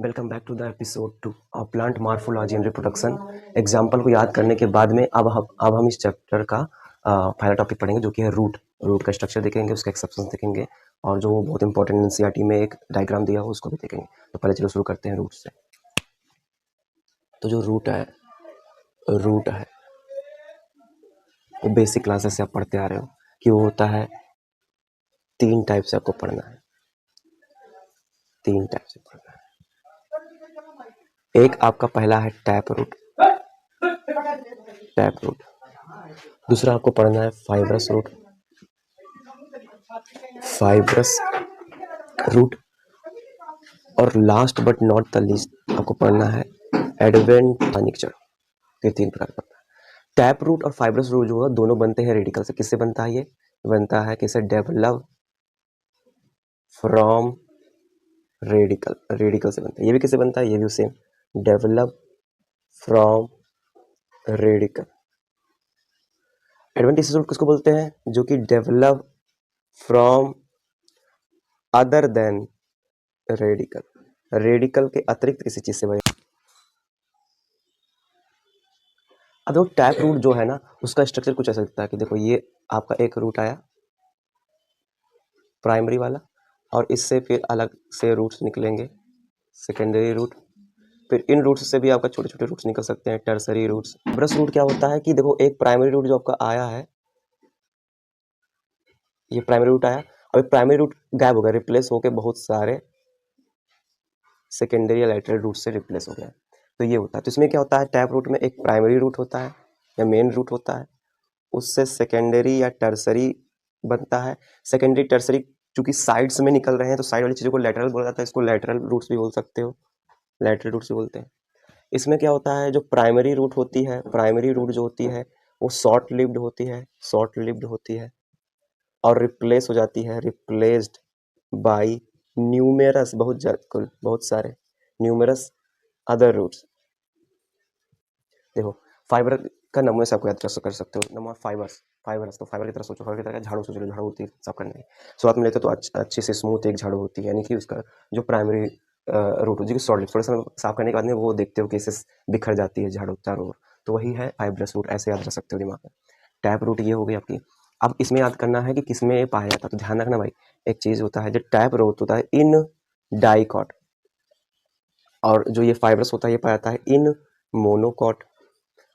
Welcome back to the episode 2 of plant morphology and reproduction. Example को याद करने के बाद में अब हम इस चैप्टर का पहला टॉपिक पढ़ेंगे जो कि है रूट। रूट का स्ट्रक्चर देखेंगे, उसके एक्सेप्शंस देखेंगे और जो बहुत इंपॉर्टेंट एनसीईआरटी में एक डायग्राम दिया हो उसको भी देखेंगे। तो पहले चलो शुरू करते हैं रूट से। तो जो रूट है वो बेसिक क्लासेस से आप पढ़ते आ रहे हो कि वो होता है तीन टाइप से आपको पढ़ना है। तीन टाइप से पढ़ना है। एक आपका पहला है टैप रूट। दूसरा आपको पढ़ना है फाइब्रस रूट। और last but not the least आपको पढ़ना है एडवेंट जड़। ये तीन प्रकार का टैप रूट और फाइब्रस रूट जो है दोनों बनते हैं रेडिकल से। किससे बनता है? ये बनता है किससे? डेवलप फ्रॉम रेडिकल से बनता है। ये भी किससे बनता है? ये भी same, develop from radicle. Adventitious root किसको बोलते हैं? जो कि develop from other than radicle के अतिरिक्त किसी चीज से बने। अब देखो टैप रूट जो है ना उसका स्ट्रक्चर कुछ ऐसा दिखता है कि देखो ये आपका एक रूट आया प्राइमरी वाला और इससे फिर अलग से रूट्स निकलेंगे सेकेंडरी रूट। फिर इन रूट्स से भी आपका छोटे छोटे रूट्स निकल सकते हैं, टर्सरी रूट्स। ब्रश रूट क्या होता है कि देखो एक प्राइमरी रूट जो आपका आया है, ये प्राइमरी रूट आया और प्राइमरी रूट गायब हो गया, रिप्लेस होकर बहुत सारे सेकेंडरी या लैटरल रूट से रिप्लेस हो गया। तो ये होता है। तो इसमें क्या होता है, टैप रूट में एक प्राइमरी रूट होता है या मेन रूट होता है, उससे सेकेंडरी या टर्सरी बनता है। सेकेंडरी टर्सरी चूंकि साइड्स में निकल रहे हैं तो साइड वाली चीज़ों को लैटरल बोला जाता है। इसको लैटरल रूट्स भी बोल सकते हो, लैटरल रूट्स भी बोलते हैं। इसमें क्या होता है, जो प्राइमरी रूट होती है, प्राइमरी रूट जो होती है वो शॉर्ट लिव्ड होती है और रिप्लेस हो जाती है, रिप्लेस्ड बाय न्यूमेरस, बहुत सारे न्यूमेरस अदर रूट्स। देखो फाइबर का नंबर से आपको याद कर सकते हो। नंबर फाइबर्स तो फाइबर की तरह सोचो, फाइबर की तरह झाड़ू सोचो, झाड़ू होती है साफ करने की। शुरुआत में लेते तो अच्छी से स्मूथ एक झाड़ू होती है, यानी कि उसका जो प्राइमरी रूट होती है सॉलिड, थोड़ा सा साफ करने के बाद में वो देखते हो कि इससे बिखर जाती है झाड़ू चारों ओर, तो वही है फाइब्रस रूट। ऐसे याद रख सकते हो दिमाग में। टैप रूट ये हो गई आपकी। अब इसमें याद करना है कि किसमें ये पाया जाता है, तो ध्यान रखना भाई। एक चीज होता है जो टैप रूट होता है इन डाइकॉट, और जो ये फाइब्रस होता है ये पाया जाता है इन मोनोकॉट।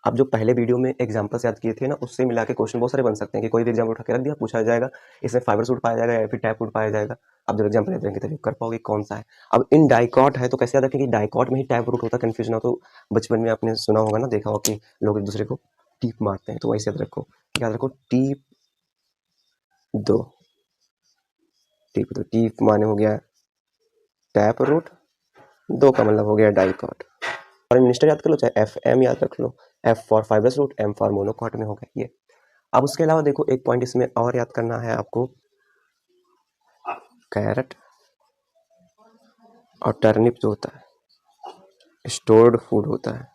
अब जो पहले वीडियो में एग्जांपल्स याद किए थे ना, उससे मिला के क्वेश्चन बहुत सारे बन सकते हैं कि कोई भी एग्जाम्पल उठा के रख दिया, पूछा जाएगा इसमें फाइबर सूट पाया जाएगा या फिर टैप रूट पाया जाएगा। अब जब एग्जाम्पल देंगे तभी कर पाओगे कौन सा है। अब इन डाइकॉट है तो कैसे याद रखें कि डाइकॉट में ही टैप रूट होता है, कंफ्यूजन हो तो बचपन में आपने सुना होगा ना, देखा होगा कि लोग एक दूसरे को टीप मारते हैं, तो वैसे याद रखो टीप दो। टीप माने हो गया टैप रूट, दो का मतलब हो गया डाइकॉट। और मिनिस्टर याद कर लो, चाहे एफ एम याद रख लो, F for fibrous root, M for monocot में हो गया ये। अब उसके अलावा देखो एक पॉइंट इसमें और याद करना है आपको, कैरेट और टर्निप जो होता है स्टोर्ड फूड होता है।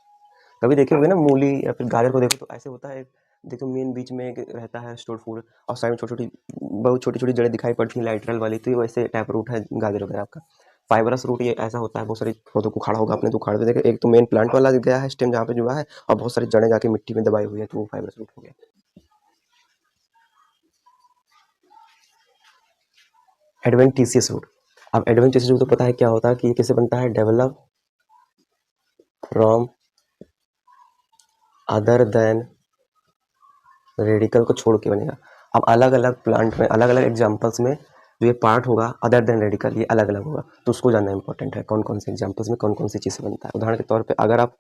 कभी देखे होंगे ना मूली या फिर गाजर को देखो तो ऐसे होता है, देखो मेन बीच में एक रहता है स्टोर्ड फूड और साइड में बहुत छोटी छोटी जड़ें दिखाई पड़ती हैं लाइटरल वाली, तो ये वैसे टैप रूट है गाजर वगैरह आपका। फाइबरस रूट ये ऐसा होता है, बहुत सारी पौधों को उखाड़ा होगा आपने तो उखाड़ पे देखे, एक तो मेन प्लांट वाला गया है स्टेम जहाँ पे जुड़ा है और बहुत सारी जड़ें जाके मिट्टी में दबाई हुई है, तो वो फाइबरस रूट हो गया। Adventitious root. अब एडवेंटिशियस रूट तो पता है क्या होता है कि ये कैसे बनता है, develop from other than radical को छोड़ के बनेगा। अब अलग अलग प्लांट में अलग अलग एग्जांपल्स में जो ये पार्ट होगा अदर देन रेडिकल ये अलग अलग होगा, तो उसको जानना इंपॉर्टेंट है कौन कौन से एग्जांपल्स में कौन कौन सी चीज़ से बनता है। उदाहरण के तौर पे अगर आप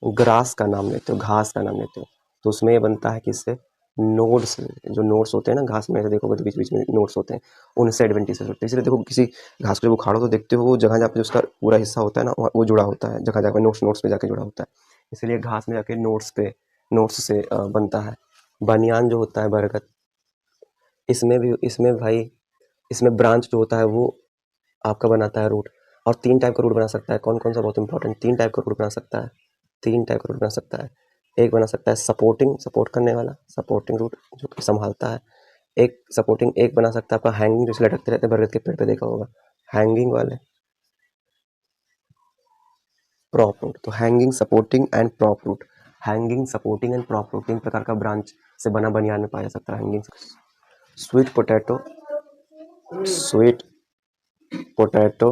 ग्रास का नाम लेते हो, घास का नाम लेते हो, तो उसमें ये बनता है किससे, नोड्स। जो नोड्स होते हैं ना घास में, ऐसे देखोगे तो बीच बीच में नोड्स होते हैं, उनसे एडवेंटिसेस होते हैं। इसलिए देखो किसी घास को जब उखाड़ो तो देखते हो वो जगह जहाँ पे उसका पूरा हिस्सा होता है ना वो जुड़ा होता है, जगह जगह नोट्स पे जाके जुड़ा होता है, इसलिए घास में जाके नोट्स से बनता है। बनियान जो होता है बरगद, इसमें भाई इसमें ब्रांच जो होता है वो आपका बनाता है रूट। और तीन टाइप का रूट बना सकता है, कौन कौन सा, बहुत इंपॉर्टेंट, तीन टाइप का रूट बना सकता है, तीन टाइप का रूट बना सकता है। एक बना सकता है सपोर्ट करने वाला, सपोर्टिंग रूट जो कि संभालता है। एक बना सकता है आपका हैंगिंग, जो लटकते रहते हैं बरगद के पेड़ पे देखा होगा, हैंगिंग वाले। Prop root. तो hanging, supporting and prop root. Hanging, supporting and prop root 3 प्रकार का ब्रांच से बना बनियान में पाया जा सकता है hanging. Sweet potato, sweet potato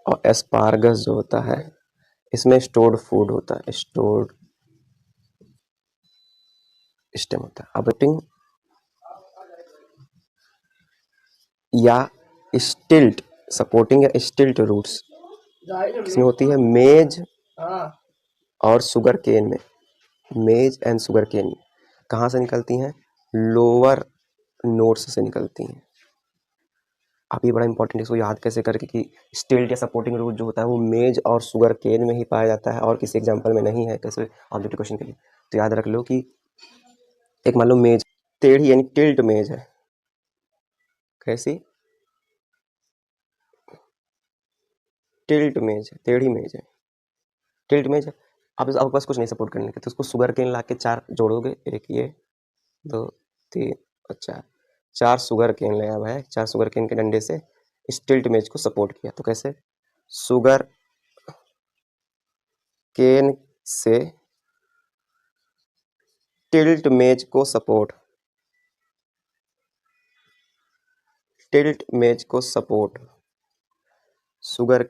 और एस्पार्गस जो होता है इसमें स्टोर्ड फूड होता है, स्टोर्ड स्टेम होता है। अपटिंग या स्टिल्ट, सपोर्टिंग या स्टिल्ट रूट्स किसमें होती है? मेज और शुगर केन में। मेज एंड शुगर केन में कहाँ से निकलती हैं? लोअर नोड्स से निकलती हैं। आप ये बड़ा इंपॉर्टेंट है, इसको याद कैसे करके कि स्टिल्ट या सपोर्टिंग रूट जो होता है वो मेज और शुगर केन में ही पाया जाता है और किसी एग्जाम्पल में नहीं है, कैसे ऑब्जेक्टिव क्वेश्चन के लिए। तो याद रख लो कि एक मान लो मेज टेढ़ी यानी टिल्ट मेज है, कैसी? टिल्ट मेज है, टेढ़ी मेज है, टिल्ट मेज है। आप आपके पास कुछ नहीं सपोर्ट करने के, तो उसको शुगर केन ला के 4 जोड़ोगे, एक ये 2 3 और 4, 4 शुगर केन ले आया है, 4 शुगर केन के डंडे से स्टिल्ट मेज को सपोर्ट किया। तो कैसे? शुगर केन से टिल्ट मेज को सपोर्ट, टिल्ट मेज को सपोर्ट, शुगर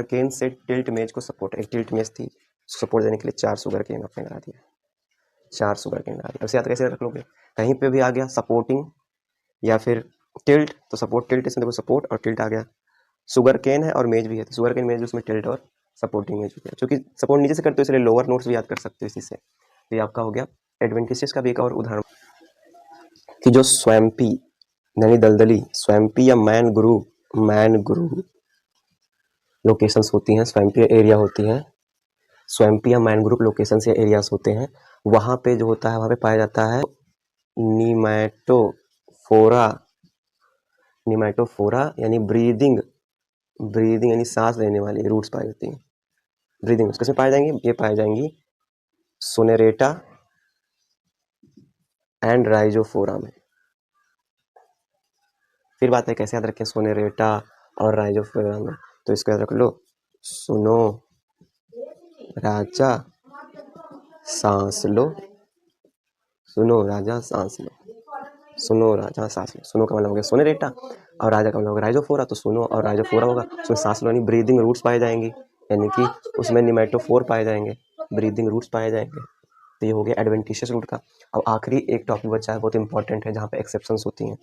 केन से टिल्ट मेज को सपोर्ट। एक टिल्ट मेज थी, सपोर्ट देने के लिए 4 शुगर केन आपने लगा दिया, 4 शुगर केन लगा दिया। उसे याद कैसे रख लोगे? कहीं पे भी आ गया सपोर्टिंग या फिर टिल्ट, तो सपोर्ट टिल्ट, इसमें देखो सपोर्ट और टिल्ट आ गया। शुगर केन है और मेज भी है, तो शुगर केन मेज उसमें टिल्ट और सपोर्टिंग मेज भी है। क्योंकि सपोर्ट नीचे से करते हो इसलिए लोअर नोट्स भी याद कर सकते हो इसी से। तो ये आपका हो गया एडवेंटिशियस का भी एक और उदाहरण कि जो स्वैम्पी यानी दलदली, स्वैम्पी या मैनग्रूव लोकेशंस होती हैं, स्वैम्पी एरिया होती हैं, स्वैम्पी या मैनग्रूव लोकेशंस या एरियाज होते हैं, वहाँ पे जो होता है वहाँ पे पाया जाता है निमैटोफोरा, निमैटोफोरा यानी ब्रीदिंग यानी सांस लेने वाली रूट्स पाई जाती हैं। ब्रीदिंग रूट्स किसमें पाई जाएंगी? ये पाई जाएंगी सोनेरेटा एंड राइजोफोरा में। फिर बात है कैसे याद रखें सोनेरेटा और राइजोफोरा में, तो इसको याद रख लो, सुनो राजा सांस लो, सुनो राजा सांस लो, सुनो राजा सांस लो। सुनो का मतलब हो गया सोनेरेटा और राजा का मतलब होगा राइजोफोरा, तो सुनो और राइजोफोरा होगा, उसमें सांस लो यानी ब्रीदिंग रूट्स पाए जाएंगी, यानी कि उसमें निमेटोफोर पाए जाएंगे, ब्रीदिंग रूट्स पाए जाएंगे। तो ये हो गया एडवेंटिशियस रूट का। अब आखिरी एक टॉपिक बचा है, बहुत इंपॉर्टेंट है, जहाँ पे एक्सेप्शंस होती हैं।